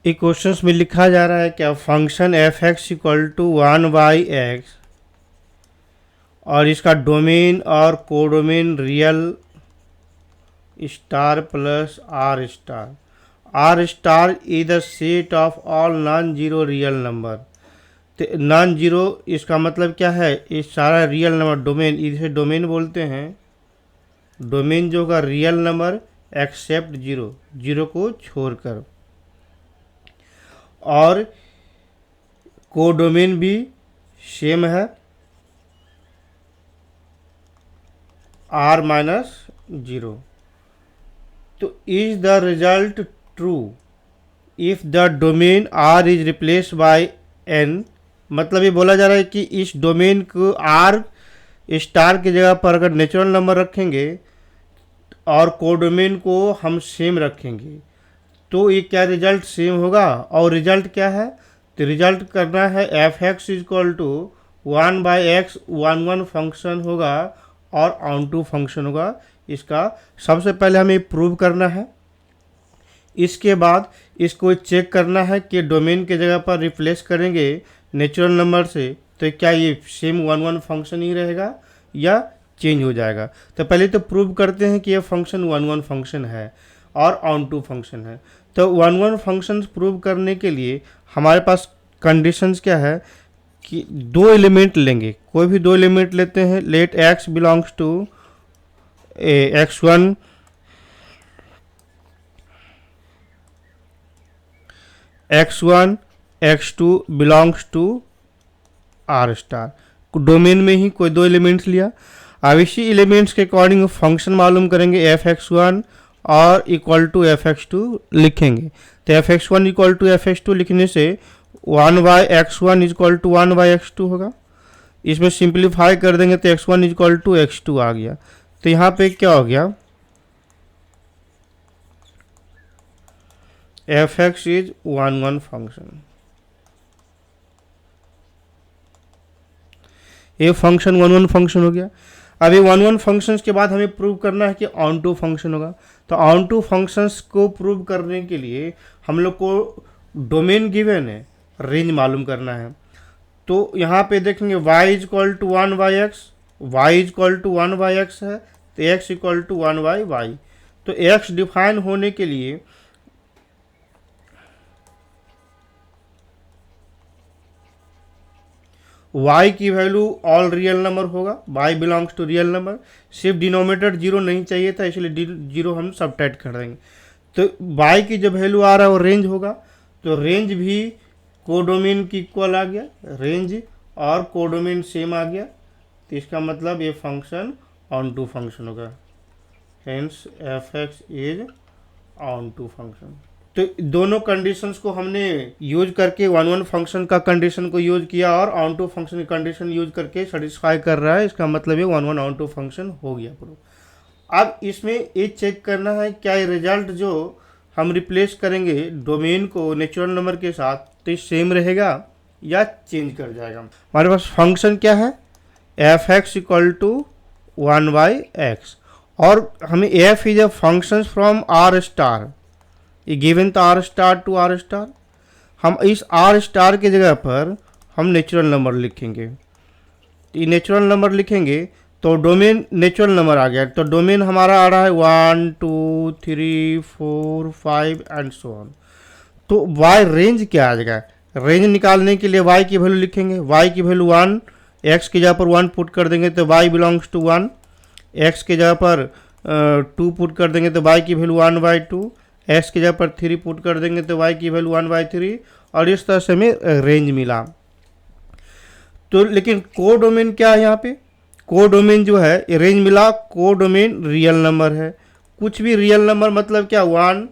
एक क्वेश्चन में लिखा जा रहा है क्या function f x equal to 1/x और इसका डोमेन और codomain real star plus R star is the set of all non zero real number. तो नॉन जीरो इसका मतलब क्या है, ये सारा रियल नंबर डोमेन, इसे डोमेन बोलते हैं। डोमेन जो होगा real number except zero, zero को छोड़कर। और कोडोमेन भी सेम है, r-0। तो is the result true if the domain r is replace by n। मतलब ये बोला जा रहा है कि इस डोमेन को r स्टार की जगह पर अगर नेचुरल नंबर रखेंगे और कोडोमेन को हम सेम रखेंगे तो ये क्या रिजल्ट सेम होगा। और रिजल्ट क्या है, तो रिजल्ट करना है F x equal to 1/x 1 function होगा और ऑन टू फंक्शन होगा। इसका सबसे पहले हमें प्रूव करना है, इसके बाद इसको चेक करना है कि डोमेन के जगह पर रिप्लेस करेंगे नेचुरल नंबर से तो क्या ये सेम 1 फंक्शन ही रहेगा या चेंज हो जाएगा। तो पहले तो प्रूव करते हैं कि ये फंक्शन 1 फंक्शन है और ऑन टू फंक्शन है। तो 1 फंक्शन प्रूव करने के लिए हमारे पास कंडीशंस क्या है कि दो एलिमेंट लेंगे, कोई भी दो एलिमेंट लेते हैं। Let x belongs to x1 x1 x2 belongs to r स्टार। डोमेन में ही कोई दो एलिमेंट्स लिया। अब इसी एलिमेंट्स के अकॉर्डिंग फंक्शन मालूम करेंगे एफ एक्स वन और equal to f x two लिखेंगे। तो f x one equal to f x two लिखने से 1/x1 इक्वल टू 1/x2 होगा। इसमें सिंप्लीफाई कर देंगे तो x1 इक्वल टू x2 आ गया। तो यहाँ पे क्या हो गया, एफ एक्स इज 1 फंक्शन। ये फंक्शन 1 फंक्शन हो गया। अब ये 1 फंक्शंस के बाद हमें प्रूव करना है कि ऑन टू फंक्शन होगा। तो ऑन टू फंक्शंस को प्रूव करने के लिए हम लोग को डोमेन गिवन है, रेंज मालूम करना है। तो यहाँ पे देखेंगे y equal to 1/x, y equal to 1/x है तो x इक्वल टू 1/y। तो x डिफाइन होने के लिए y की वैल्यू ऑल रियल नंबर होगा, y belongs to real number. सिर्फ डिनोमिनेटर जीरो नहीं चाहिए था इसलिए जीरो हम सबट्रैक्ट कर देंगे। तो y की जो वैल्यू आ रहा है वो रेंज होगा, तो रेंज भी कोडोमेन की इक्वल आ गया, रेंज और कोडोमेन सेम आ गया। तो इसका मतलब ये फंक्शन ऑन टू फंक्शन होगा, hence f x is onto function. तो दोनों कंडीशंस को हमने यूज करके 1 फंक्शन का कंडीशन को यूज किया और ऑन टू फंक्शन की कंडीशन यूज करके सेटिस्फाई कर रहा है। इसका मतलब ये 1 ऑन टू फंक्शन हो गया प्रूफ। अब इसमें ये चेक करना है क्या ये रिजल्ट जो हम रिप्लेस करेंगे डोमेन को नेचुरल नंबर के साथ तो सेम रहेगा या चेंज कर जाएगा। हमारे पास फंक्शन क्या है, F x equal to 1/x और हमें f is a function from R star. ये गिवन था R star to R star. हम इस आर स्टार की जगह पर हम नेचुरल नंबर लिखेंगे। ये नेचुरल नंबर लिखेंगे तो डोमेन नेचुरल नंबर आ गया। तो डोमेन हमारा आ रहा है 1 2 3 4 5 एंड सो ऑन। तो वाई रेंज क्या आ जाएगा, रेंज निकालने के लिए वाई की वैल्यू लिखेंगे। वाई की वैल्यू 1, एक्स की जगह पर 1 पुट कर देंगे तो वाई बिलोंग्स टू 1, एक्स की जगह पर 2 पुट कर देंगे तो वाई की वैल्यू 1/2, एक्स की जगह पर 3 पुट कर देंगे तो वाई की वैल्यू 1/3 और इस तरह से हमें रेंज मिला। तो लेकिन कोडोमेन क्या है, यहाँ पे कोडोमेन जो है रेंज मिला, कोडोमेन रियल नंबर है। कुछ भी रियल नंबर मतलब क्या, 1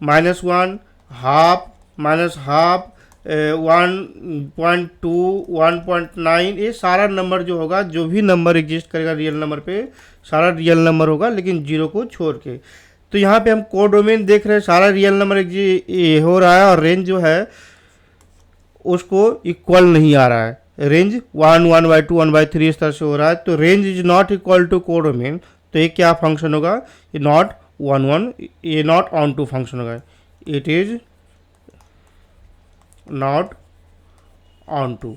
-1 हाफ -हाफ 1.2 1.9 ये सारा नंबर जो होगा, जो भी नंबर एग्जिस्ट करेगा रियल नंबर पे सारा रियल नंबर होगा लेकिन जीरो को छोड़ के। तो यहाँ पे हम कोडोमेन देख रहे हैं सारा रियल नंबर हो रहा है और रेंज जो है उसको इक्वल नहीं आ रहा है। रेंज 1 1/2 1/3 इस तरह से हो रहा है। तो range is not equal to codomain. तो ये क्या फंक्शन होगा, ये नॉट 1 1, ये नॉट ऑन टू फंक्शन होगा, it is not onto.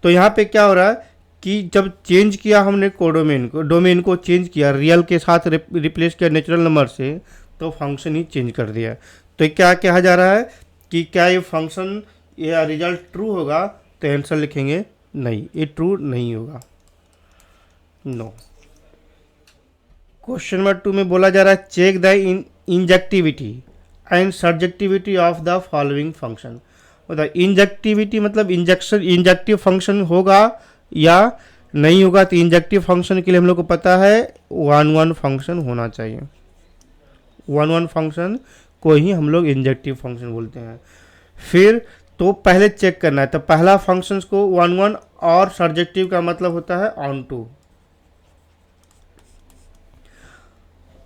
तो यहाँ पे क्या हो रहा है कि जब चेंज किया हमने डोमेन को चेंज किया, रियल के साथ रिप्लेस किया नेचुरल नंबर से, तो फंक्शन ही चेंज कर दिया। तो क्या कहा जा रहा है कि क्या ये फंक्शन या रिजल्ट ट्रू होगा, तो आंसर लिखेंगे नहीं, ये ट्रू नहीं होगा, नो। क्वेश्चन नंबर 2 में बोला जा रहा है check the injectivity and surjectivity of the following function. मतलब इंजेक्टिविटी मतलब इंजेक्टिव फंक्शन होगा या नहीं होगा। तो इंजेक्टिव फंक्शन के लिए हम लोग को पता है 1 फंक्शन होना चाहिए, 1 फंक्शन को ही हम लोग इंजेक्टिव फंक्शन बोलते हैं। फिर तो पहले चेक करना है, तो पहला फंक्शन को 1 और सर्जेक्टिव का मतलब होता है ऑन टू।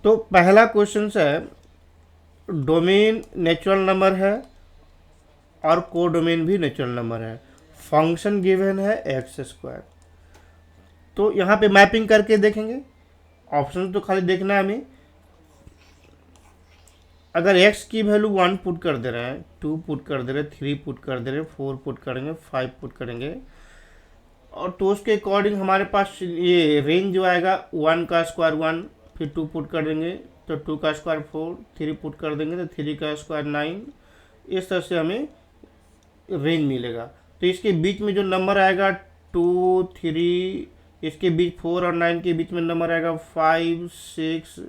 तो पहला क्वेश्चन है, डोमेन नेचुरल नंबर है और कोडोमेन भी नेचुरल नंबर है, फंक्शन गिवन है x²। तो यहाँ पे मैपिंग करके देखेंगे, ऑप्शन तो खाली देखना है हमें। अगर x की वैल्यू 1 पुट कर दे रहे हैं, 2 पुट कर दे रहे हैं, 3 पुट कर दे रहे हैं, 4 पुट करेंगे, 5 पुट करेंगे, और तो उसके अकॉर्डिंग हमारे पास ये रेंज जो आएगा 1 का स्क्वायर 1, फिर 2 पुट कर देंगे तो 2 का स्क्वायर 4, 3 पुट कर देंगे तो 3 का स्क्वायर 9। इस तरह से हमें रेंज मिलेगा। तो इसके बीच में जो नंबर आएगा 2, 3, इसके बीच 4 और 9 के बीच में नंबर आएगा 5, 6,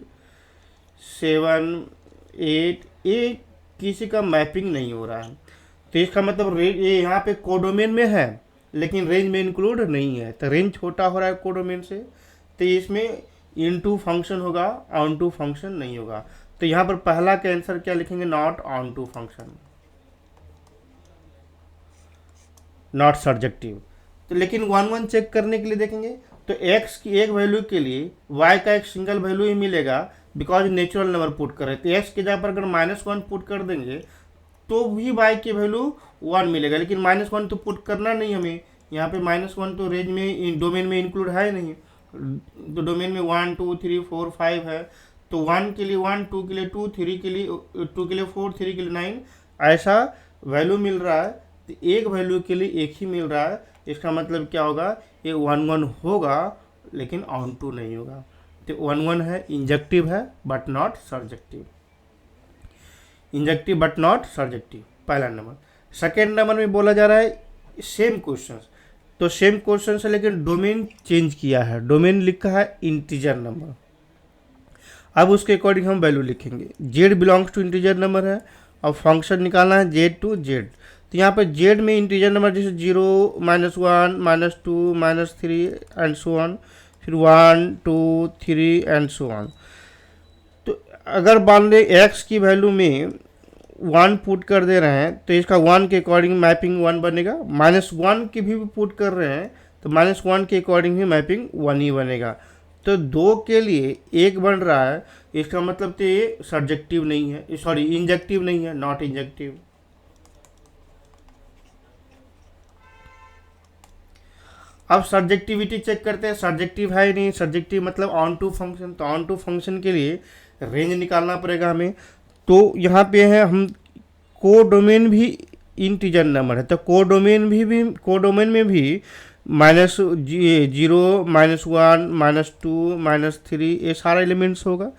7, 8। ये किसी का मैपिंग नहीं हो रहा है, तो इसका मतलब रेंज ये यहाँ पे कोडोमेन में है लेकिन रेंज में इंक्लूड नहीं है। तो रेंज छोटा हो रहा है कोडोमेन से, तो इसमें इनटू फंक्शन होगा, ऑन टू फंक्शन नहीं होगा। तो यहाँ पर पहला का आंसर क्या लिखेंगे, not onto function, not surjective. तो लेकिन 1 चेक करने के लिए देखेंगे तो x की एक वैल्यू के लिए y का एक सिंगल वैल्यू ही मिलेगा, बिकॉज नेचुरल नंबर पुट कर रहे हैं। तो x की जगह पर अगर -1 पुट कर देंगे तो भी y की वैल्यू 1 मिलेगा, लेकिन -1 तो पुट करना नहीं हमें। यहाँ पे -1 तो रेंज में डोमेन में इंक्लूड है नहीं, तो डोमेन में 1, 2, 3, 4, 5 है। तो 1 के लिए 1, 2 के लिए 2, 3 के लिए 2 के लिए 4, 3 के लिए 9, ऐसा वैल्यू मिल रहा है। तो एक वैल्यू के लिए एक ही मिल रहा है, इसका मतलब क्या होगा, ये 1 होगा लेकिन ऑन टू नहीं होगा। तो 1 है, इंजेक्टिव है but not surjective, injective but not surjective, पहला नंबर। सेकेंड नंबर में बोला जा रहा है सेम क्वेश्चन, तो सेम क्वेश्चन है लेकिन डोमेन चेंज किया है, डोमेन लिखा है इंटीजर नंबर। अब उसके अकॉर्डिंग हम वैल्यू लिखेंगे, z belongs to integer number है और फंक्शन निकालना है z टू z। तो यहाँ पर z में इंटीजर नंबर जैसे 0, -1, -2, -3 एंड सो ऑन, फिर 1, 2, 3 एंड सो ऑन। तो अगर मान ले x की वैल्यू में 1 पुट कर दे रहे हैं तो इसका 1 के अकॉर्डिंग मैपिंग 1 बनेगा। -1 की भी पुट कर रहे हैं तो -1 के अकॉर्डिंग ही मैपिंग 1 ही बनेगा। तो 2 के लिए 1 बन रहा है, इसका मतलब तो ये सर्जेक्टिव नहीं है, सॉरी इंजेक्टिव नहीं है, नॉट इंजेक्टिव। अब सर्जेक्टिविटी चेक करते हैं, सर्जेक्टिव है ही नहीं, सर्जेक्टिव मतलब ऑन टू फंक्शन। तो ऑन टू फंक्शन के लिए रेंज निकालना पड़ेगा हमें। तो यहाँ पे है हम कोडोमेन भी इंटीजर नंबर है, तो कोडोमेन में भी -0, -1, -2, -3 ये सारा एलिमेंट्स होगा।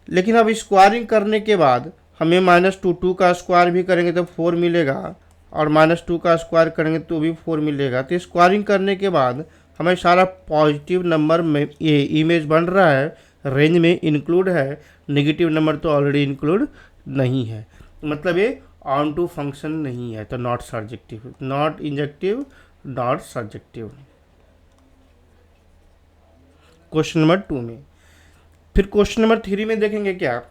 लेकिन अब स्क्वायरिंग करने के बाद हमें -2 का स्क्वायर भी करेंगे तो 4 मिलेगा, और -2 का स्क्वायर करेंगे तो भी 4 मिलेगा। तो स्क्वायरिंग करने के बाद हमें सारा पॉजिटिव नंबर में ये इमेज बन रहा है, रेंज में इंक्लूड है, नेगेटिव नंबर तो ऑलरेडी इंक्लूड नहीं है, मतलब ये ऑन टू फंक्शन नहीं है। तो not surjective, not injective, not surjective. Question number 2 में फिर क्वेश्चन नंबर 3 में देखेंगे क्या,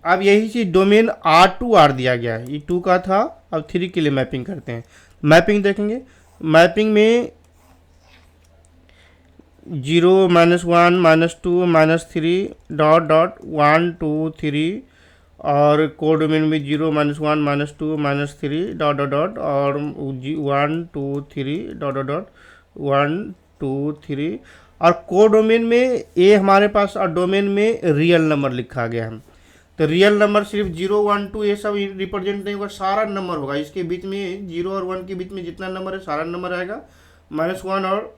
अब यही चीज़ डोमेन R दिया गया है, ये 2 का था, अब 3 के लिए मैपिंग करते हैं। मैपिंग देखेंगे, मैपिंग में 0, -1, -2, -3 डॉट डॉट 1, 2, 3, और कोडोमेन में 0, -1, -2, -3 डॉट डॉट डॉट, और 1, 2, 3 डॉट डॉट डॉट 1, 2, 3, और कोडोमेन में ये हमारे पास, और डोमेन में रियल नंबर लिखा गया है। तो रियल नंबर सिर्फ 0 1 2 ये सब रिप्रेजेंट नहीं होगा, सारा नंबर होगा। इसके बीच में 0 और 1 के बीच में जितना नंबर है सारा नंबर आएगा, -1 और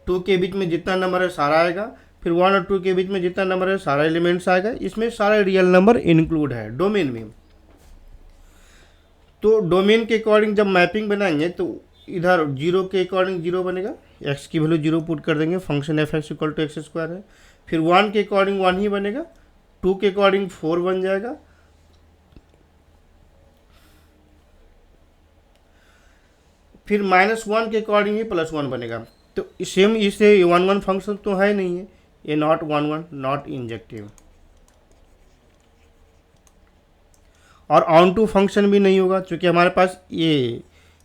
2 के बीच में जितना नंबर है सारा आएगा, फिर 1 और 2 के बीच में जितना नंबर है सारा एलिमेंट्स आएगा। इसमें सारा रियल नंबर इंक्लूड है डोमेन में। तो डोमेन के अकॉर्डिंग जब मैपिंग बनाएंगे तो इधर 0 के अकॉर्डिंग 0 बनेगा, x की वैल्यू 0 पुट कर देंगे, फंक्शन f(x) = x² है। फिर 1 के अकॉर्डिंग 1 ही बनेगा, 2 के अकॉर्डिंग 4 बन जाएगा, फिर -1 के अकॉर्डिंग ही +1 बनेगा। तो सेम इसे 1 1 फंक्शन तो है नहीं है, ये नॉट 1 1 नॉट इंजेक्टिव। और ऑन टू फंक्शन भी नहीं होगा क्योंकि हमारे पास ये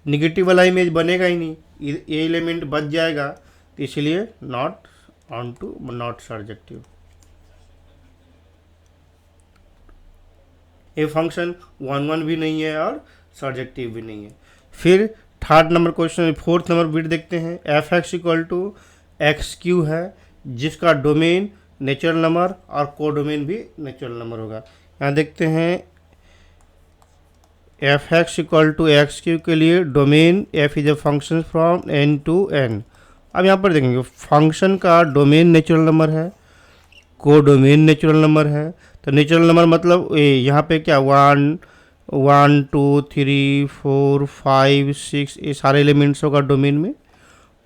निगेटिव वाला इमेज बनेगा ही नहीं, ये एलिमेंट बच जाएगा, तो इसलिए not onto not surjective. ये फंक्शन 1 1 भी नहीं है और सर्जेक्टिव भी नहीं है। फिर third number question, fourth number bit देखते हैं। f(x) = x³ है जिसका डोमेन नेचुरल नंबर और कोडोमेन भी नेचुरल नंबर होगा। यहाँ देखते हैं f(x) = x³ के लिए domain f is a function from n to n। अब यहाँ पर देखेंगे फंक्शन का डोमेन नेचुरल नंबर है, कोडोमेन नेचुरल नंबर है। तो नेचुरल नंबर मतलब यहाँ पे क्या 1 1 2 3 4 5 6 ये सारे एलिमेंट्स होगा डोमेन में।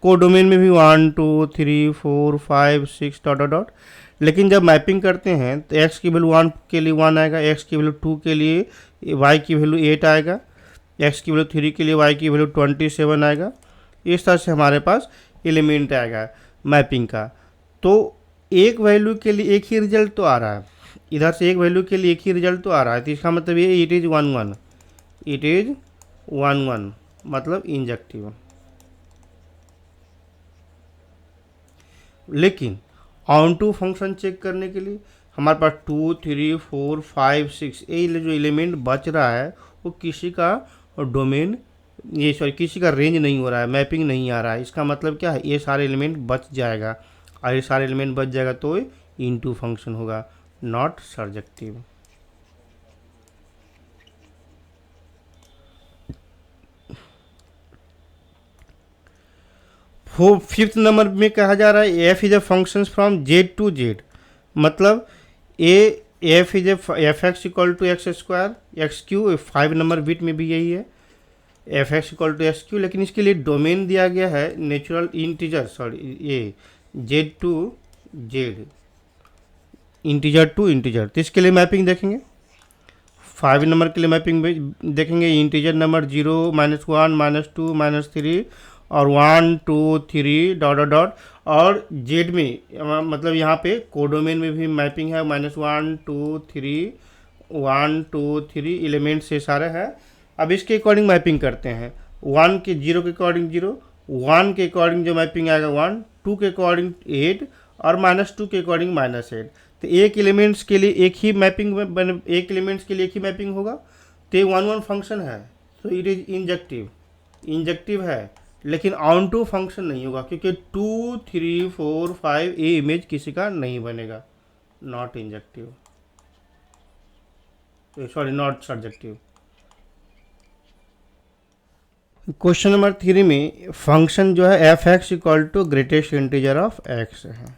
कोडोमेन में भी 1 2 3 4 5 6 डॉट डॉट डॉट। लेकिन जब मैपिंग करते हैं तो x की वैल्यू 1 के लिए 1 आएगा, x की वैल्यू 2 के लिए y की वैल्यू 8 आएगा, x की वैल्यू 3 के लिए y की वैल्यू 27 आएगा। इस तरह से हमारे पास एलिमेंट आएगा मैपिंग का। तो एक वैल्यू के लिए एक ही रिजल्ट तो आ रहा है, इधर से एक वैल्यू के लिए एक ही रिजल्ट तो आ रहा है, तो इसका मतलब ये इट इज़ 1 1, इट इज़ 1 1 मतलब इंजेक्टिव। लेकिन ऑन टू फंक्शन चेक करने के लिए हमारे पास 2 3 4 5 6 ये जो एलिमेंट बच रहा है वो किसी का डोमेन किसी का रेंज नहीं हो रहा है, मैपिंग नहीं आ रहा है। इसका मतलब क्या है, ये सारे एलिमेंट बच जाएगा, और ये सारे एलिमेंट बच जाएगा तो इनटू फंक्शन होगा, नॉट सर्जेक्टिव। फिफ्थ नंबर में कहा जा रहा है f is a function from z to z, मतलब f is f(x) = x², x³ 5 number bit में भी यही है, f(x) = x³। लेकिन इसके लिए डोमेन दिया गया है नेचुरल इंटीजर, ये z to z, integer to integer. तो इसके लिए मैपिंग देखेंगे, 5 नंबर के लिए मैपिंग देखेंगे, इंटीजर नंबर 0 -1 -2 -3 और 1 2 3 डॉट डॉट डॉट। और जेड में मतलब यहाँ पे कोडोमेन में भी मैपिंग है, -1 2 3 1 2 3 एलिमेंट से सारे है। अब इसके अकॉर्डिंग मैपिंग करते हैं, 1 के 0 के अकॉर्डिंग 0, 1 के अकॉर्डिंग जो मैपिंग आएगा 1, 2 के अकॉर्डिंग 8 और -2 के अकॉर्डिंग -8। तो एक एलिमेंट्स के लिए एक ही मैपिंग एक एलिमेंट्स के लिए एक ही मैपिंग होगा, तो ये 1 1 फंक्शन है, तो इट इज इंजेक्टिव है। लेकिन ऑन टू फंक्शन नहीं होगा क्योंकि 2 3 4 5 ये इमेज किसी का नहीं बनेगा, not injective, sorry not surjective. Question number 3 में फंक्शन जो है f(x) = greatest integer of x है।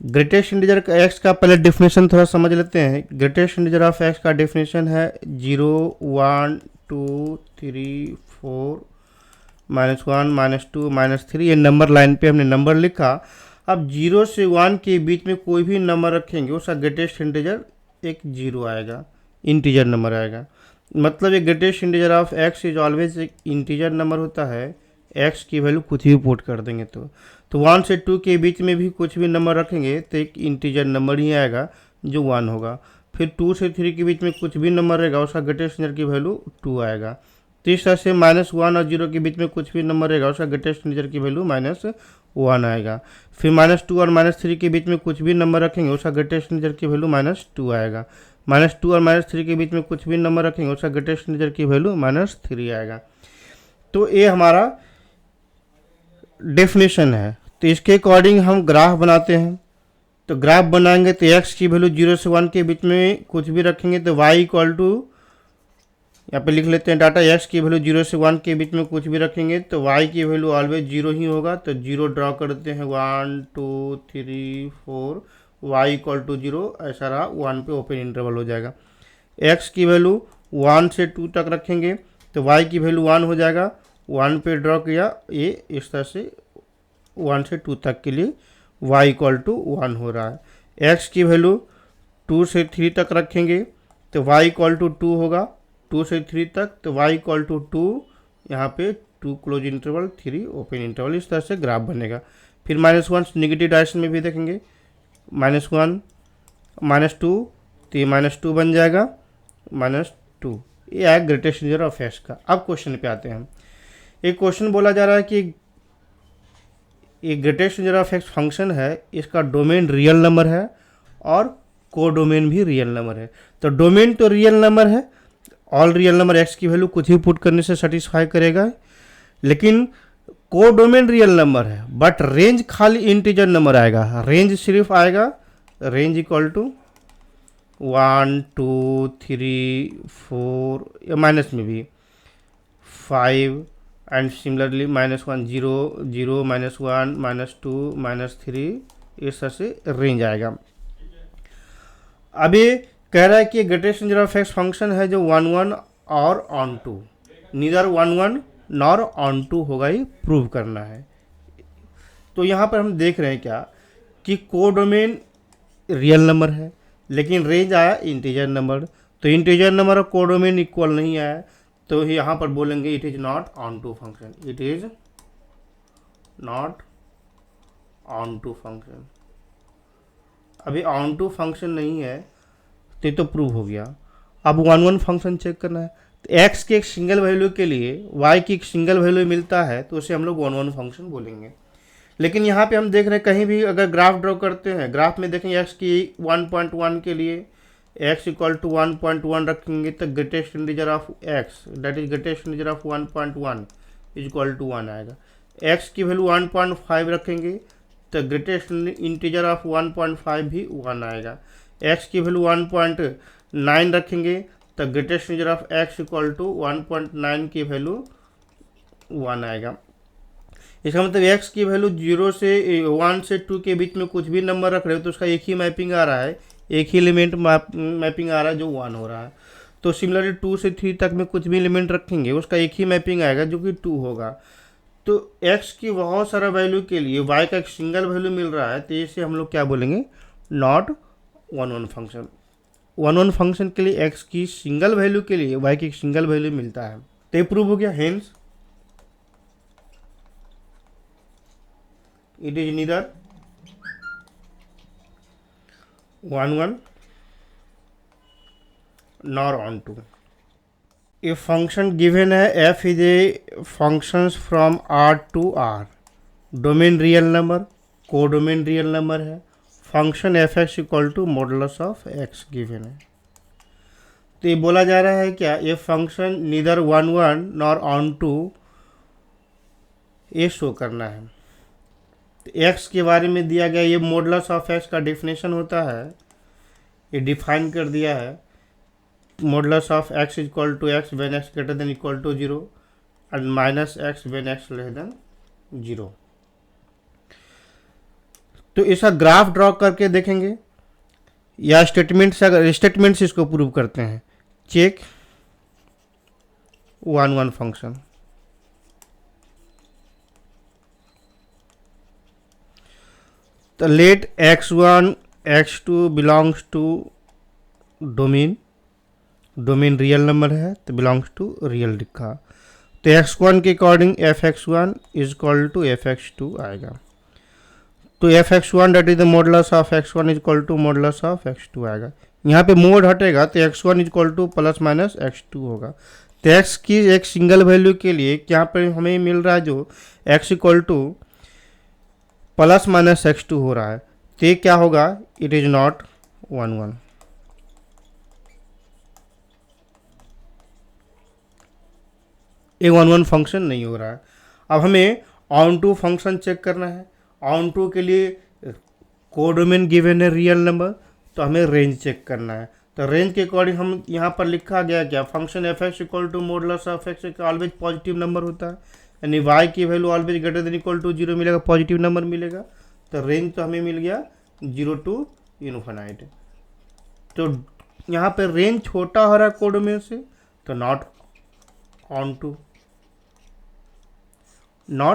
ग्रेटेस्ट इंटीजर x का पहले डेफिनेशन थोड़ा समझ लेते हैं। ग्रेटेस्ट इंटीजर ऑफ x का डेफिनेशन है 0 1 2 3 4 -1 -2 -3। ये नंबर लाइन पे हमने नंबर लिखा। अब 0 से 1 के बीच में कोई भी नंबर रखेंगे उसका ग्रेटेस्ट इंटीजर एक 0 आएगा, इंटीजर नंबर आएगा। मतलब ये greatest integer of x is always एक इंटीजर नंबर होता है, x की वैल्यू कुछ भी पुट कर देंगे तो 1 से 2 के बीच में भी कुछ भी नंबर रखेंगे तो एक इंटीजर नंबर ही आएगा जो 1 होगा। फिर 2 से 3 के बीच में कुछ भी नंबर रहेगा उसका ग्रेटेस्ट इंटीजर की वैल्यू 2 आएगा। तो इस तरह से -1 और 0 के बीच में कुछ भी नंबर रहेगा उसका ग्रेटेस्ट इंटीजर की वैल्यू -1 आएगा। फिर -2 और -3 के बीच में कुछ भी नंबर रखेंगे उसका ग्रेटेस्ट इंटीजर की वैल्यू -2 आएगा। -2 और -3 के बीच में कुछ भी नंबर रखेंगे उसका ग्रेटेस्ट इंटीजर की वैल्यू -3 आएगा। तो ये हमारा डेफिनेशन है। तो इसके अकॉर्डिंग हम ग्राफ बनाते हैं। तो ग्राफ बनाएंगे तो x की वैल्यू 0 से 1 के बीच में कुछ भी रखेंगे तो y इक्वल टू, यहाँ पे लिख लेते हैं डाटा, x की वैल्यू 0 से 1 के बीच में कुछ भी रखेंगे तो y की वैल्यू ऑलवेज 0 ही होगा। तो 0 ड्रॉ करते हैं, 1 2 3 4, y इक्वल टू 0, ऐसा रहा, 1 पे ओपन इंटरवल हो जाएगा। x की वैल्यू 1 से 2 तक रखेंगे तो y की वैल्यू 1 हो जाएगा, 1 पे ड्रॉ किया, ये इस तरह से 1 से 2 तक के लिए y इक्वल टू 1 हो रहा है। x की वैल्यू 2 से 3 तक रखेंगे तो y इक्वल टू 2 होगा, 2 से 3 तक तो y इक्वल टू 2, यहाँ पे 2 क्लोज इंटरवल 3 ओपन इंटरवल, इस तरह से ग्राफ बनेगा। फिर -1 नेगेटिव डायरेक्शन में भी देखेंगे, -1 -2 तो ये -2 बन जाएगा, -2, ये है ग्रेटेस्ट इंटीजर ऑफ x का। अब क्वेश्चन पे आते हैं। एक क्वेश्चन बोला जा रहा है कि ये greatest integer of x function है, इसका डोमेन रियल नंबर है और को डोमेन भी रियल नंबर है। तो डोमेन तो रियल नंबर है, ऑल रियल नंबर x की वैल्यू कुछ भी पुट करने से सेटिस्फाई करेगा, लेकिन को डोमेन रियल नंबर है बट रेंज खाली इंटीजर नंबर आएगा। रेंज सिर्फ आएगा, रेंज इक्वल टू 1 2 3 4, या माइनस में भी 5 एंड सिमिलरली -1 0 0 -1 -2 -3, इस तरह से रेंज आएगा। अब ये कह रहा है कि greatest integer of x function है जो 1 1 और onto, neither 1 1 nor onto होगा, ये प्रूव करना है। तो यहाँ पर हम देख रहे हैं क्या कि को डोमेन रियल नंबर है लेकिन रेंज आया इंटीजर नंबर, तो इंटीजर नंबर और को डोमेन इक्वल नहीं आया, तो यहाँ पर बोलेंगे it is not onto function, it is not onto function. अभी ऑन टू फंक्शन नहीं है तो ये तो प्रूव हो गया। अब 1 1 फंक्शन चेक करना है, तो x के एक सिंगल वैल्यू के लिए y की एक सिंगल वैल्यू मिलता है तो उसे हम लोग 1 1 फंक्शन बोलेंगे। लेकिन यहाँ पे हम देख रहे हैं कहीं भी अगर ग्राफ ड्रॉ करते हैं, ग्राफ में देखेंगे x की 1.1 के लिए x इक्वल टू 1.1 रखेंगे तो greatest integer of x, that is greatest integer of 1.1 is equal to 1 आएगा। x की वैल्यू 1.5 रखेंगे तो ग्रेटेस्ट इंटीजर ऑफ 1.5 भी 1 आएगा। x की वैल्यू 1.9 रखेंगे तो greatest integer of x equal to 1.9 की वैल्यू 1 आएगा। इसका मतलब x की वैल्यू 0 से 1 से 2 के बीच में कुछ भी नंबर रख रहे हो तो उसका एक ही मैपिंग आ रहा है, एक ही एलिमेंट मैपिंग आ रहा है जो 1 हो रहा है। तो सिमिलरली 2 से 3 तक में कुछ भी एलिमेंट रखेंगे उसका एक ही मैपिंग आएगा जो कि 2 होगा। तो x की बहुत सारा वैल्यू के लिए y का एक सिंगल वैल्यू मिल रहा है तो इसे हम लोग क्या बोलेंगे, नॉट 1 1 फंक्शन। 1 1 फंक्शन के लिए x की सिंगल वैल्यू के लिए y की एक सिंगल वैल्यू मिलता है, तो ये प्रूव हो गया। Hence it is neither 1 1 nor on 2। if function given है f is a functions from R to R, domain real number, को डोमेन रियल नंबर है, function f x equal to modulus of x given है। तो ये बोला जा रहा है क्या, ये function neither 1 1 nor onto, ये शो करना है। तो x के बारे में दिया गया, ये मॉडुलस ऑफ x का डेफिनेशन होता है, ये डिफाइन कर दिया है, modulus of x equal to x when x greater than equal to 0 and minus x when x less than 0। तो इसका ग्राफ ड्रॉ करके देखेंगे या स्टेटमेंट से, अगर स्टेटमेंट से इसको प्रूव करते हैं, चेक 1 1 फंक्शन। तो let x1 x2 belongs to domain, domain real number है तो बिलोंग्स टू रियल लिखा, तो x1 के according f(x1) is equal to f(x2) आएगा। तो f(x1) that is the modulus of x1 is equal to modulus of x2 आएगा। यहाँ पे मोड हटेगा तो x1 is equal to plus minus x2 होगा। तो x की एक सिंगल वैल्यू के लिए यहाँ पे हमें मिल रहा है जो x equal to plus minus x2 हो रहा है, तो ये क्या होगा, इट इज नॉट 1 1। ये 1 1 फंक्शन नहीं हो रहा है। अब हमें ऑन टू फंक्शन चेक करना है। ऑन टू के लिए कोडोमेन गिवन है रियल नंबर, तो हमें रेंज चेक करना है। तो रेंज के अकॉर्डिंग हम यहाँ पर लिखा गया क्या, function f x equal to modulus of x always positive number होता है, यानी वाई की value always greater than equal to 0 मिलेगा, पॉजिटिव नंबर मिलेगा। तो रेंज तो हमें मिल गया 0 टू इनफिनाइट। तो यहाँ पे रेंज छोटा हो रहा है कोडोमेन से, तो नॉट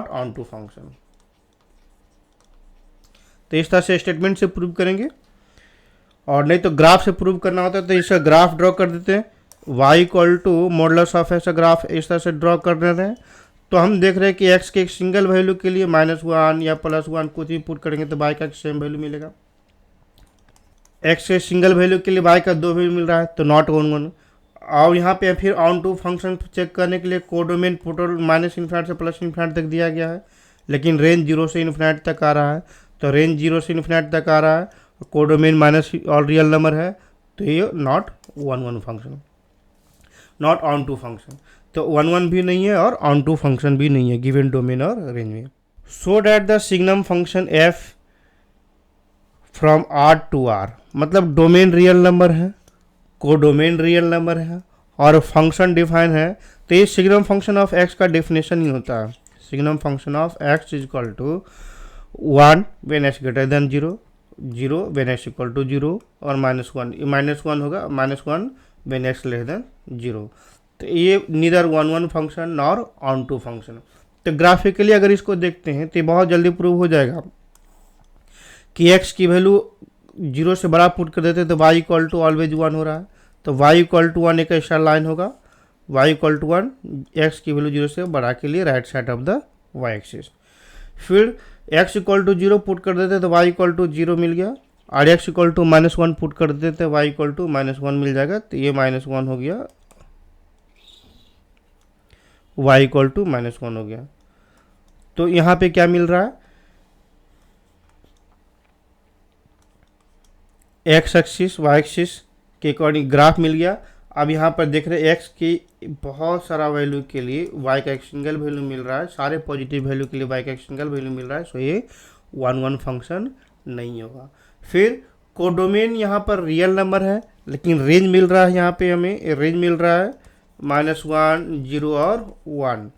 ऑन टू फंक्शन। तो इस तरह से स्टेटमेंट से प्रूव करेंगे, और नहीं तो ग्राफ से प्रूव करना होता है तो इसका ग्राफ ड्रॉ कर देते हैं। y equal to modulus of x का ग्राफ इस तरह से ड्रॉ कर देते हैं। तो हम देख रहे हैं कि x के एक सिंगल वैल्यू के लिए -1 या +1 कुछ भी पुट करेंगे तो y का सेम वैल्यू मिलेगा। x के सिंगल वैल्यू के लिए y का 2 वैल्यू मिल रहा है, तो नॉट ऑन 1। और यहाँ पे फिर ऑन टू फंक्शन चेक करने के लिए कोडोमेन टोटल -∞ से +∞ तक दिया गया है, लेकिन रेंज 0 से इन्फिनाइट तक आ रहा है। तो रेंज 0 से इन्फिनाइट तक आ रहा है, कोडोमेन माइनस और रियल नंबर है, तो ये not onto function, not onto function. तो 1 भी नहीं है और ऑन टू फंक्शन भी नहीं है गिवन डोमेन और रेंज में। So that the signum function f from R to R, मतलब डोमेन रियल नंबर है, कोडोमेन रियल नंबर है और फंक्शन डिफाइन है। तो ये सिग्नम फंक्शन ऑफ एक्स का डेफिनेशन ही होता है। Signum function of x is equal to 1 when x greater than 0, 0 when x equal to 0 और -1 होगा, -1 व्हेन एक्स लेस देन 0। तो ये neither 1 function nor onto function. तो ग्राफिकली अगर इसको देखते हैं तो बहुत जल्दी प्रूव हो जाएगा कि x की वैल्यू 0 से बड़ा पुट कर देते हैं तो y इक्वल टू ऑलवेज 1 हो रहा है। तो y इक्वल टू 1 एक ऐसा लाइन होगा, y इक्वल टू 1 x की वैल्यू 0 से बड़ा के लिए right side of the y axis. फिर x इक्वल टू 0 पुट कर देते तो y इक्वल टू 0 मिल गया, और x इक्वल टू -1 पुट कर देते y इक्वल टू -1 मिल जाएगा। तो ये -1 हो गया, y इक्वल टू -1 हो गया। तो यहाँ पे क्या मिल रहा है, x एक्सिस y एक्सिस के अकॉर्डिंग ग्राफ मिल गया। अब यहाँ पर देख रहे हैं x की बहुत सारा वैल्यू के लिए y का एक सिंगल वैल्यू मिल रहा है, सारे पॉजिटिव वैल्यू के लिए y का एक सिंगल वैल्यू मिल रहा है, सो ये 1 फंक्शन नहीं होगा। फिर कोडोमेन यहाँ पर रियल नंबर है, लेकिन रेंज मिल रहा है, यहाँ पे हमें रेंज मिल रहा है -1, 0 और 1।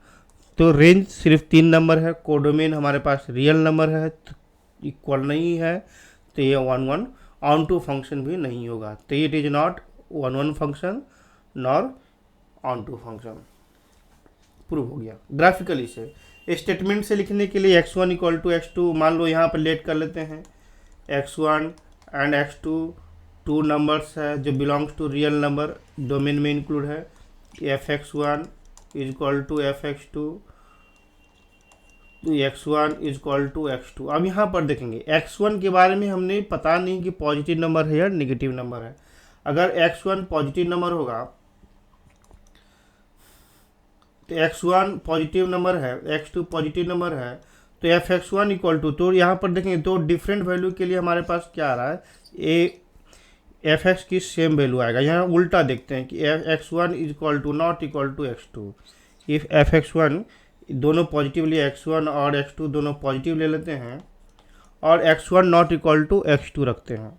तो रेंज सिर्फ 3 नंबर है, कोडोमेन हमारे पास रियल नंबर है, तो इक्वल नहीं है, तो ये 1 ऑन टू फंक्शन भी नहीं होगा। तो it is not 1 function nor onto function. Prove हो गया ग्राफिकली से। स्टेटमेंट से लिखने के लिए x1 इक्वल टू x2 मान लो यहाँ पर लेट कर लेते हैं, x1 एंड x2 2 नंबर्स है जो belongs to real number, domain में इंक्लूड है। fx1 is equal to fx2, तो x1 is equal to x2। अब यहाँ पर देखेंगे x1 के बारे में हमने पता नहीं कि पॉजिटिव नंबर है या नेगेटिव नंबर है। अगर x1 पॉजिटिव नंबर होगा तो x1 पॉजिटिव नंबर है, x2 पॉजिटिव नंबर है, तो fx1 इक्वल टू, तो यहाँ पर देखेंगे दो डिफरेंट वैल्यू के लिए हमारे पास क्या आ रहा है, fx की सेम वैल्यू आएगा। यहाँ उल्टा देखते हैं कि x1 is equal to not equal to x2। If fx1 दोनों पॉजिटिव लिए x1 और x2 दोनों पॉजिटिव ले लेते हैं और x1 not equal to x2 रखते हैं,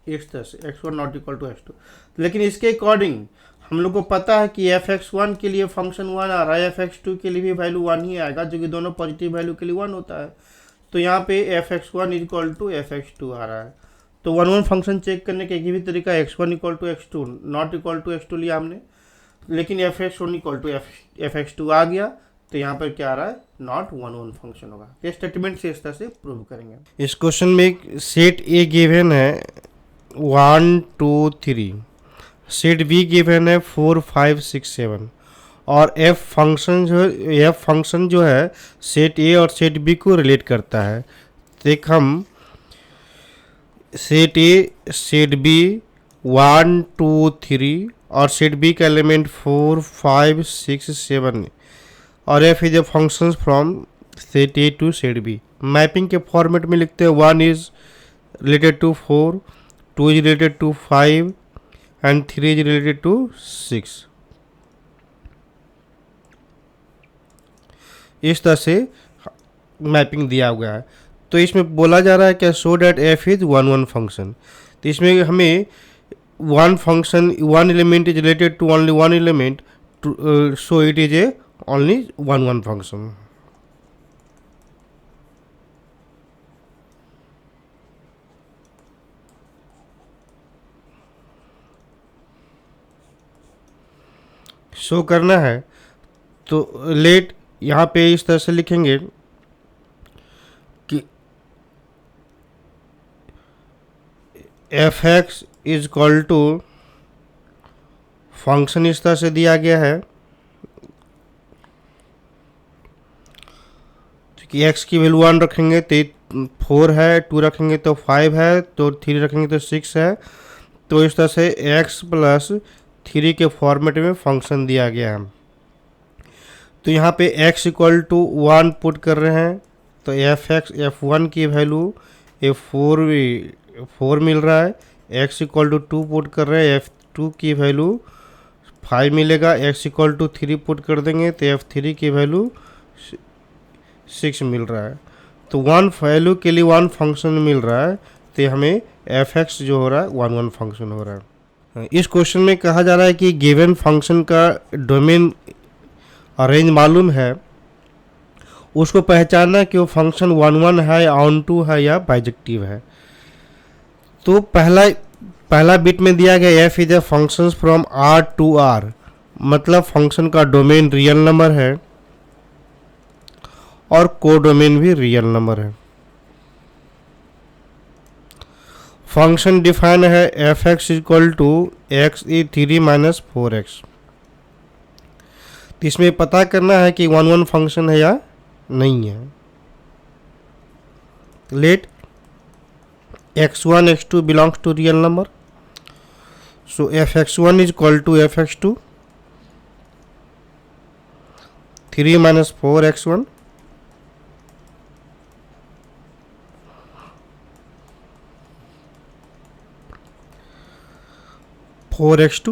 इस तरह से x1 not equal to x2। लेकिन इसके अकॉर्डिंग हम लोग को पता है कि fx1 के लिए फंक्शन 1 आ रहा है, fx2 के लिए भी वैल्यू 1 ही आएगा, जो कि दोनों पॉजिटिव वैल्यू के लिए 1 होता है। तो यहाँ पे fx1 is equal to fx2 आ रहा है। तो 1 फंक्शन चेक करने का एक ही तरीका x1 equal to x2 not equal to x2 लिया हमने, लेकिन fx1 इक्वल टू fx2 आ गया, तो यहाँ पर क्या आ रहा है, नॉट 1 फंक्शन होगा। ये स्टेटमेंट से इस तरह से प्रूव करेंगे। इस क्वेश्चन में सेट ए गिवन है 1 2 3, सेट बी गिवन है 4 5 6 7, और एफ फंक्शन जो है सेट ए और सेट बी को रिलेट करता है। देख हम सेट ए सेट बी 1 2 3 और सेट बी का एलिमेंट 4 5 6 7 और F is a function from set A to set B. Mapping के फॉर्मेट में लिखते हैं 1 is related to 4, 2 is related to 5 and 3 is related to 6। इस तरह से मैपिंग दिया हुआ है। तो इसमें बोला जा रहा है क्या, show that F is one one function. तो इसमें हमें one function, one element is related to only one element, so it is a only one one function. Show करना है तो लेट यहाँ पे इस तरह से लिखेंगे कि F x is equal to, function इस तरह से दिया गया है कि एक्स की वैल्यू 1 रखेंगे तो 4 है, 2 रखेंगे तो 5 है, तो 3 रखेंगे तो 6 है। तो इस तरह से x प्लस 3 के फॉर्मेट में फंक्शन दिया गया है। तो यहाँ पे x इक्वल टू 1 पुट कर रहे हैं, तो f1 की वैल्यू फोर मिल रहा है। x इक्वल टू 2 पुट कर रहे हैं, f2 की वैल्यू 5 मिलेगा। x इक्वल टू 3 पुट कर देंगे तो f3 की वैल्यू 6 मिल रहा है। तो वन वैल्यू के लिए वन फंक्शन मिल रहा है, तो हमें एफ एक्स जो हो रहा है वन वन फंक्शन हो रहा है। इस क्वेश्चन में कहा जा रहा है कि गिवन फंक्शन का डोमेन रेंज मालूम है, उसको पहचानना कि वो फंक्शन वन वन है, ऑन टू है या बाइजेक्टिव है। तो पहला बिट में दिया गया F is a function from R to R, मतलब फंक्शन का डोमेन रियल नंबर है और कोडोमेन भी रियल नंबर है। फंक्शन डिफाइन है F x equal to x e 3 minus 4x। तो इसमें पता करना है कि वन वन फंक्शन है या नहीं है। Let x1 x2 belongs to real number, so F x1 is equal to F x2 3 minus 4x1 4x2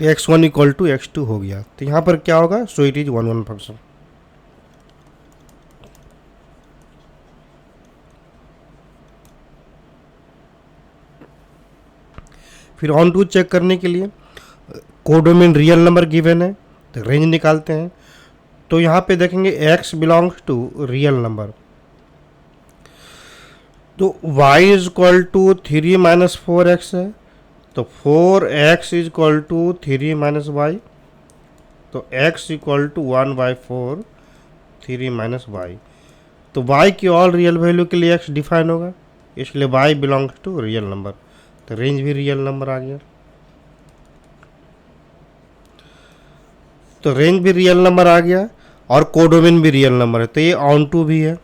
x1 equal to x2 हो गया। तो यहाँ पर क्या होगा, so it is one one function. फिर ऑन टू चेक करने के लिए कोडोमेन रियल नंबर गिवन है, तो रेंज निकालते हैं। तो यहाँ पे देखेंगे x belongs to real number, तो y is equal to 3 minus 4x है, तो 4x is equal to 3 minus y, तो x equal to 1/4 3 minus y। तो y की ऑल रियल वैल्यू के लिए x डिफाइन होगा, इसलिए y belongs to real number, तो रेंज भी रियल नंबर आ गया। तो रेंज भी रियल नंबर आ गया और कोडोमेन भी रियल नंबर है, तो ये ऑन टू भी है,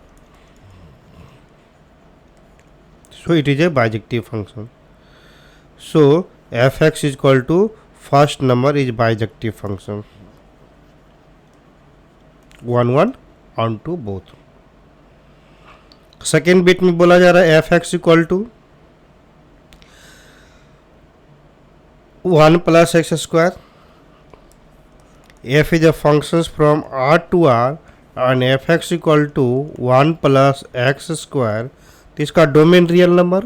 so it is a bijective function. So fx is equal to first number is bijective function, 1 1 on to both. Second bit में बोला जा रहा है fx equal to 1 plus x square. f is a functions from r to r and fx equal to 1 plus x square. तो इसका domain real number,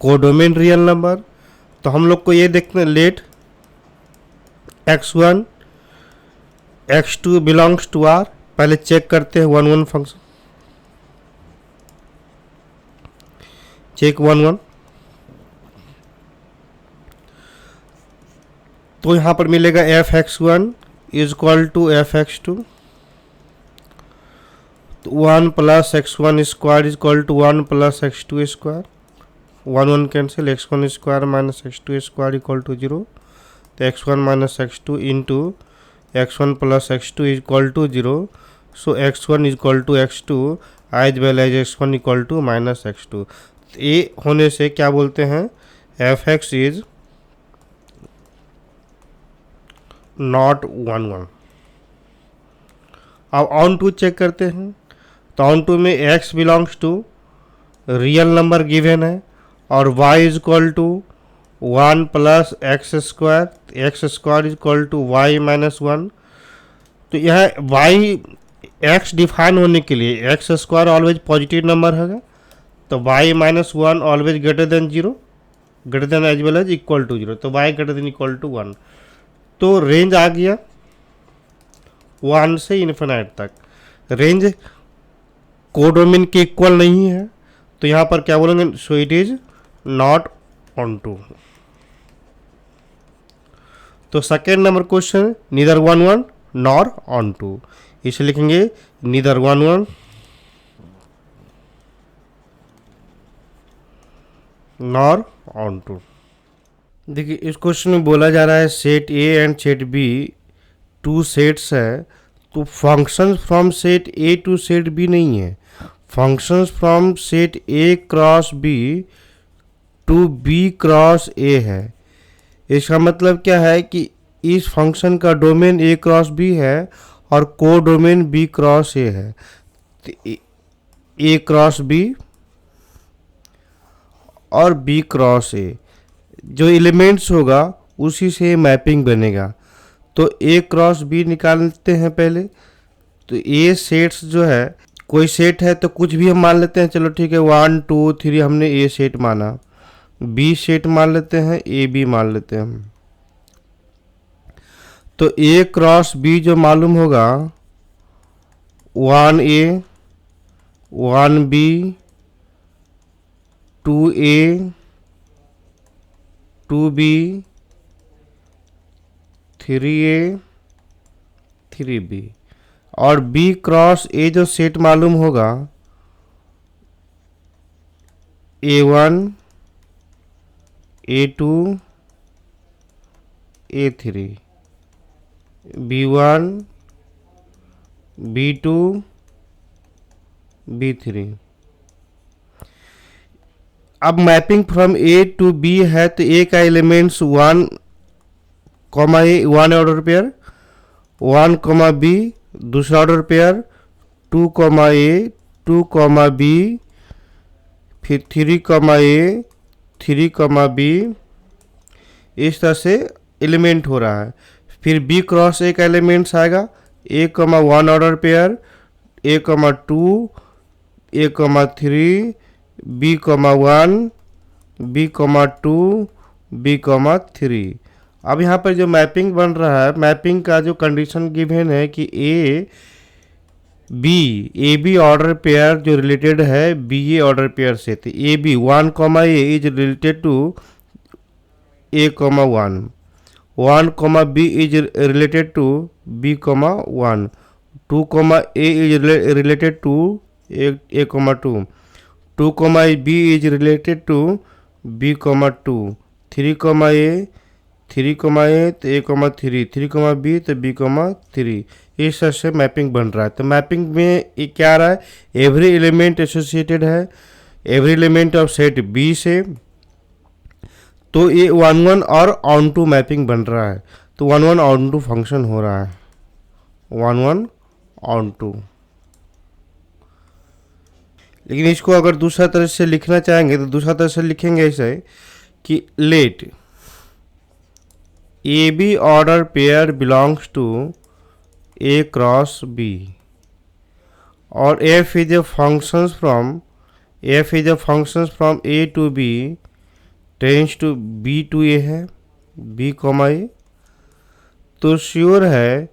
codomain real number. तो हम लोग को ये देखते हैं, let x1 x2 belongs to r। पहले चेक करते हैं one one function, check one one. तो यहाँ पर मिलेगा F x1 is equal to F x2, 1 plus x1 square is equal to 1 plus x2 square, 1 1 cancel, x1 square minus x2 square equal to 0। तो x1 minus x2 into x1 plus x2 is equal to 0। So x1 is equal to x2 as well as x1 equal to minus x2। ये होने से क्या बोलते हैं, F x is not 1 1। अब on to check करते हैं, तो ऑन टू में x belongs to real number given है और y is equal to 1 plus x square, x square is equal to y minus 1। तो यह वाई एक्स डिफाइन होने के लिए x square always positive number होगा, तो y minus one always greater than zero, greater than as well as equal to zero, तो y greater than equal to one. तो range आ गया 1 से इन्फिनाइट तक। रेंज कोडोमेन के इक्वल नहीं है, तो यहाँ पर क्या बोलेंगे, so it is not onto. तो second number question neither 1 1 nor onto, इसे लिखेंगे नीदर 1 1 नॉर ऑन टू। देखिए इस क्वेश्चन में बोला जा रहा है set A and set B two sets है, तो functions from set A to set B नहीं है, functions from set A cross B to B cross A है। इसका मतलब क्या है कि इस फंक्शन का डोमेन ए क्रॉस बी है और को डोमेन बी क्रॉस ए है, तो ए क्रॉस बी और बी क्रॉस ए जो एलिमेंट्स होगा उसी से मैपिंग बनेगा। तो ए क्रॉस बी निकालते हैं पहले, तो ए सेट्स जो है, कोई सेट है तो कुछ भी हम मान लेते हैं, चलो ठीक है 1 2 3 हमने ए सेट माना, बी सेट मान लेते हैं, ए बी मान लेते हैं हम। तो ए क्रॉस बी जो मालूम होगा 1 ए 1 बी 2 ए 2 बी 3 ए 3 बी, और बी क्रॉस ए जो सेट मालूम होगा A1 A2 A3 B1 B2 B3। अब mapping from A to B है, तो ए का elements 1 comma A 1 order pair, 1 comma B दूसरा order pair, 2 comma A 2 comma B, फिर 3 कॉमा ए 3 कॉमा बी, इस तरह से एलिमेंट हो रहा है। फिर बी क्रॉस ए का एलिमेंट्स आएगा a comma 1 order pair, a comma 2 a comma 3 b comma 1 b comma 2 b comma 3। अब यहाँ पर जो मैपिंग बन रहा है, मैपिंग का जो कंडीशन गिवन है कि ए बी ऑर्डर पेयर जो रिलेटेड है बी ए ऑर्डर पेयर से, तो a b 1 comma a is related to a comma 1, 1 comma b is related to b comma 1, 2 comma a is related to a comma 2, 2 comma b is related to b comma 2, 3 comma a 3 comma ए तो a comma 3, 3 comma b to B comma 3, इस तरह से mapping बन रहा है। तो mapping में ये क्या आ रहा है, एवरी एलिमेंट एसोसिएटेड है every element of set B से, तो ये 1 1 और ऑन टू मैपिंग बन रहा है, तो 1 1 ऑन टू फंक्शन हो रहा है, 1 1 ऑन टू। लेकिन इसको अगर दूसरा तरह से लिखना चाहेंगे तो दूसरा तरह से लिखेंगे ऐसे कि let a B order pair belongs to A cross B, और F is a functions from A to B tense to B to A है, बी कॉमा ए, तो श्योर है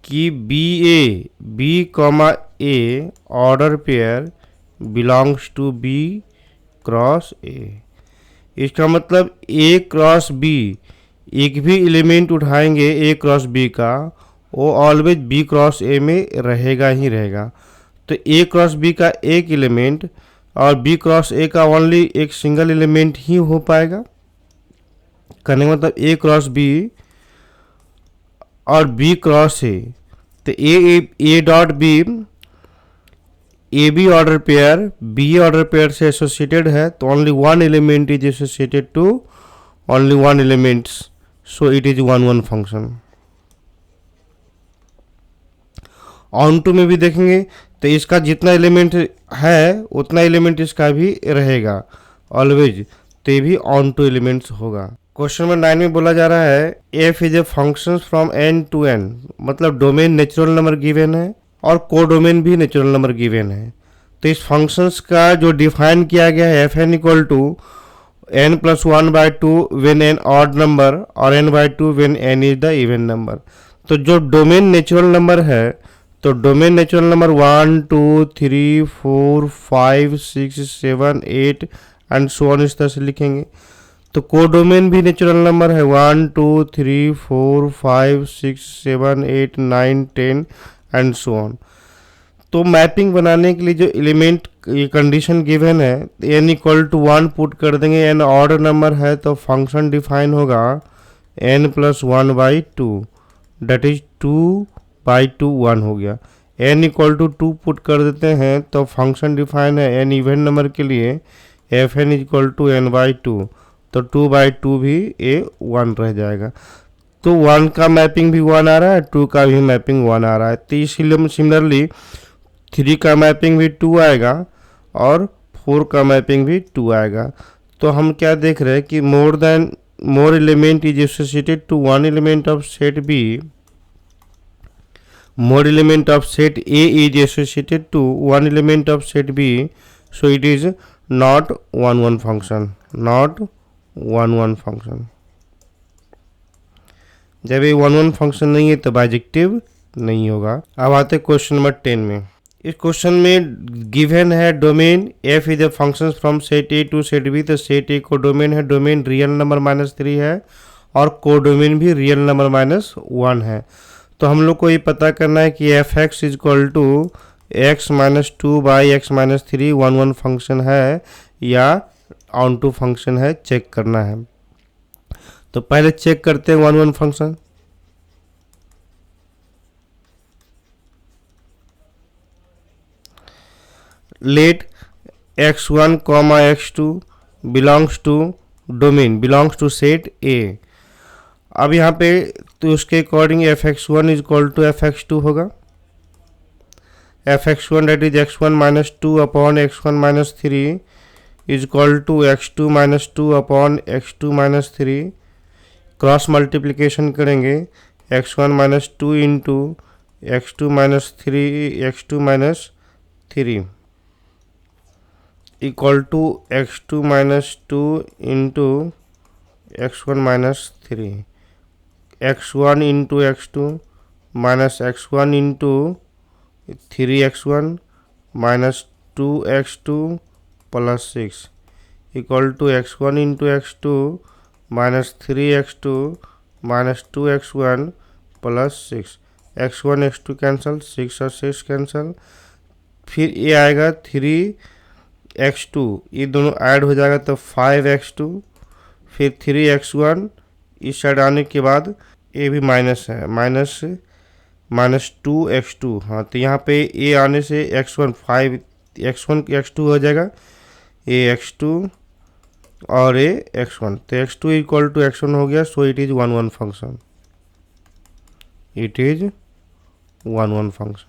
कि B comma A order pair belongs to B cross A. इसका मतलब A cross B एक भी element उठाएंगे ए क्रॉस बी का, वो ऑलवेज बी क्रॉस ए में रहेगा ही रहेगा। तो ए क्रॉस बी का एक एलिमेंट और बी क्रॉस ए का ओनली एक सिंगल एलिमेंट ही हो पाएगा। करने का मतलब ए क्रॉस बी और बी क्रॉस ए, तो A dot B A B order pair B order pair से एसोसिएटेड है, तो only one element is associated to only one elements, so it is 1 1 फंक्शन। ऑन टू में भी देखेंगे तो इसका जितना एलिमेंट है उतना एलिमेंट इसका भी रहेगा ऑलवेज, तो ये भी ऑन टू एलिमेंट्स होगा। क्वेश्चन नंबर 9 में बोला जा रहा है F is a function from N to N, मतलब डोमेन नेचुरल नंबर गिवन है और कोडोमेन भी नेचुरल नंबर गिवन है। तो इस फंक्शंस का जो डिफाइन किया गया है f N equal to n plus one by two when n odd number और n by two when n is the even number. तो जो डोमेन नेचुरल नंबर है, तो domain natural number 1 2 3 4 5 6 7 8 and so on इस तरह से लिखेंगे। तो कोडोमेन भी नेचुरल नंबर है 1 2 3 4 5 6 7 8 9 10 एंड सो ऑन। तो मैपिंग बनाने के लिए जो एलिमेंट ये कंडीशन गिवन है, एन इक्वल टू 1 पुट कर देंगे, एन ऑर्ड नंबर है तो फंक्शन डिफाइन होगा N plus 1 by two, that is 2 by 2 1 हो गया। एन इक्वल टू 2 पुट कर देते हैं तो फंक्शन डिफाइन है एन इवन नंबर के लिए F N equal to N by two, तो 2 बाई 2 भी ए 1 रह जाएगा। तो 1 का मैपिंग भी 1 आ रहा है, 2 का भी मैपिंग 1 आ रहा है। तो इसीलिए सिमिलरली 3 का मैपिंग भी 2 आएगा और 4 का मैपिंग भी 2 आएगा। तो हम क्या देख रहे हैं कि more element is associated to one element of set B, more element of set A is associated to one element of set B, so it is not 1 1 function, not 1 1 function. जब ये 1 1 फंक्शन नहीं है तो bijective नहीं होगा। अब आते question number 10 में। इस क्वेश्चन में गिवन है domain F is a function from set A to set B. तो सेट ए को डोमेन है, डोमेन रियल नंबर -3 है और कोडोमेन भी रियल नंबर -1 है। तो हम लोग को ये पता करना है कि F x is equal to x minus two by x minus 3 1 1 function है या ऑन टू फंक्शन है, चेक करना है। तो पहले चेक करते हैं 1 1 function. Let x1 comma x2 belongs to domain, belongs to set A. अब यहाँ पे तो उसके according f x one is equal to f x two होगा। F x one that is x one minus two upon x one minus three is equal to x two minus two upon x two minus three. Cross multiplication करेंगे x one minus two into x two minus three equal to x two minus two into x one minus three, x one into x two minus x one into three x one minus two x two plus six equal to x one into x two minus three x two minus two x one plus six. X one x two cancel, six और six cancel, फिर ये आएगा three x to, ये दोनों add हो जाएगा तो five x to, फिर थ्री एक्स वन, इस साइड आने के बाद ये भी माइनस है, माइनस टू एक्स टू। हाँ तो यहाँ पे ए आने से x one five x two हो जाएगा, ए एक्स टू और ए एक्स वन, तो x two equal to x one हो गया। So it is 1 1 function, it is 1 1 function.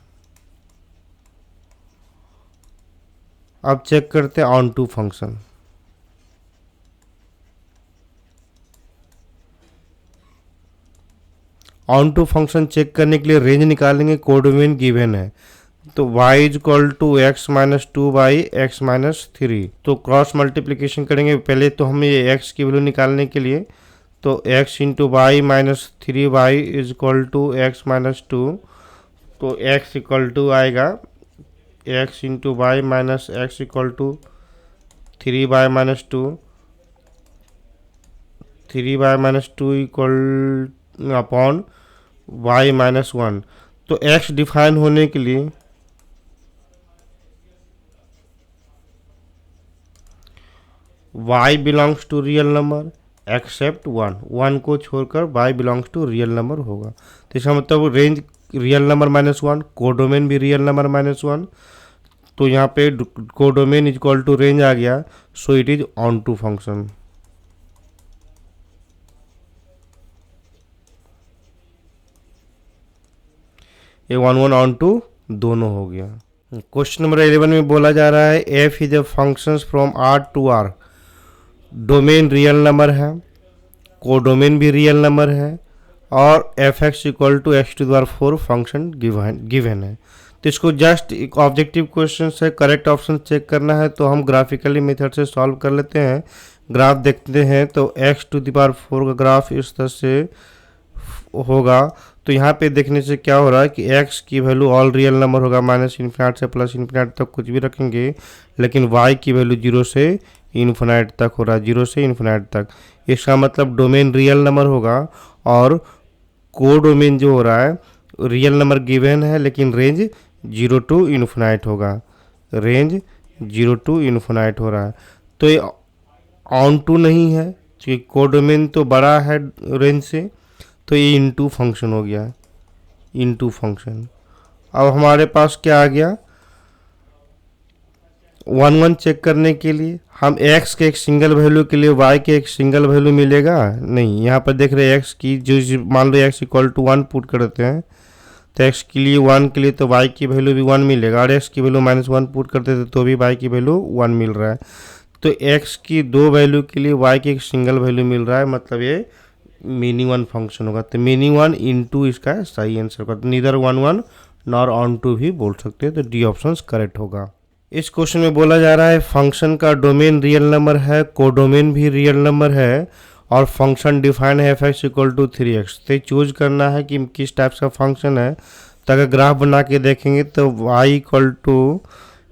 अब चेक करते हैं onto function. Onto function check करने के लिए रेंज निकालेंगे, कोडोमेन गिवन है तो y is equal to x minus two by x minus three. तो क्रॉस मल्टीप्लिकेशन करेंगे, पहले तो हमें ये x की वैल्यू निकालने के लिए तो x into by minus three by is equal to x minus two, तो x इक्वल टू आएगा x into by minus x equal to three by minus two, three by minus two equal upon y minus one. तो x define होने के लिए y belongs to real number except one, one को छोड़कर y belongs to real number होगा। तो इसका मतलब रेंज रियल नंबर -1, कोडोमेन भी रियल नंबर -1, तो यहाँ पे codomain is equal to range आ गया। So it is onto function. ये 1 1 ऑन टू दोनों हो गया। क्वेश्चन नंबर 11 में बोला जा रहा है F is a function from R to R, domain real number है, कोडोमेन भी रियल नंबर है और F x equal to x to the power 4 function given है। तो इसको जस्ट एक ऑब्जेक्टिव क्वेश्चन से करेक्ट ऑप्शन चेक करना है, तो हम ग्राफिकली मेथड से सॉल्व कर लेते हैं। ग्राफ देखते हैं तो एक्स टू द पावर 4 का ग्राफ इस तरह से होगा। तो यहाँ पे देखने से क्या हो रहा है कि x की वैल्यू ऑल रियल नंबर होगा, माइनस इन्फिनाइट से प्लस इन्फिनाइट तक कुछ भी रखेंगे, लेकिन y की वैल्यू 0 से इन्फिनाइट तक हो रहा है, 0 से इन्फिनाइट तक। इसका मतलब डोमेन रियल नंबर होगा और कोडोमेन जो हो रहा है रियल नंबर गिवन है लेकिन रेंज 0 टू इन्फिनाइट होगा, रेंज 0 टू इन्फिनाइट हो रहा है। तो ये ऑन टू नहीं है क्योंकि कोडोमेन तो बड़ा है रेंज से, तो ये इनटू फंक्शन हो गया, इनटू फंक्शन। अब हमारे पास क्या आ गया, 1 1 चेक करने के लिए हम x के एक सिंगल वैल्यू के लिए y के एक सिंगल वैल्यू मिलेगा नहीं। यहाँ पर देख रहे हैं x की जो मान लो x इक्वल टू 1 पुट कर देते हैं, तो x के लिए 1 के लिए तो y की वैल्यू भी 1 मिलेगा, और x की वैल्यू -1 पुट करते थे तो भी y की वैल्यू 1 मिल रहा है। तो x की दो वैल्यू के लिए y की एक सिंगल वैल्यू मिल रहा है, मतलब ये मीनिंग 1 फंक्शन होगा। तो मीनिंग 1 इनटू इसका सही आंसर होगा। तो नीदर 1 1 नॉर ऑन टू भी बोल सकते हैं, तो डी ऑप्शन करेक्ट होगा। इस क्वेश्चन में बोला जा रहा है फंक्शन का डोमेन रियल नंबर है, कोडोमेन भी रियल नंबर है और फंक्शन डिफाइन है F x equal to 3x। तो चूज करना है कि किस टाइप का फंक्शन है। तो अगर ग्राफ बना के देखेंगे तो y equal to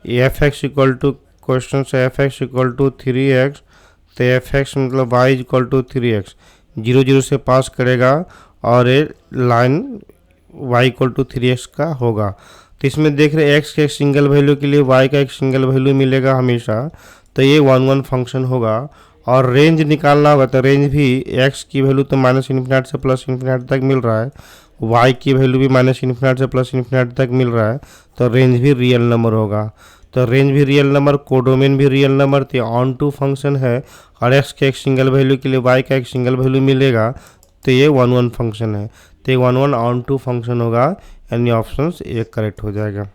f x equal to question से f x equal to 3x, तो एफ एक्स मतलब y इक्वल टू 3x 0 0 से पास करेगा और ये line y equal to 3x का होगा। तो इसमें देख रहे हैं x के एक सिंगल वैल्यू के लिए y का एक सिंगल वैल्यू मिलेगा हमेशा, तो ये 1 1 फंक्शन होगा। और रेंज निकालना होगा, तो रेंज भी x की वैल्यू तो माइनस इन्फिनाइट से प्लस इन्फिनाइट तक मिल रहा है, y की वैल्यू भी माइनस इन्फिनाइट से प्लस इन्फिनाइट तक मिल रहा है, तो रेंज भी रियल नंबर होगा। तो रेंज भी रियल नंबर, कोडोमेन भी रियल नंबर, तो ऑन टू फंक्शन है और x के एक सिंगल वैल्यू के लिए y का एक सिंगल वैल्यू मिलेगा, तो ये 1 1 फंक्शन है। तो 1 1 ऑन टू फंक्शन होगा, यानी ऑप्शन एक करेक्ट हो जाएगा।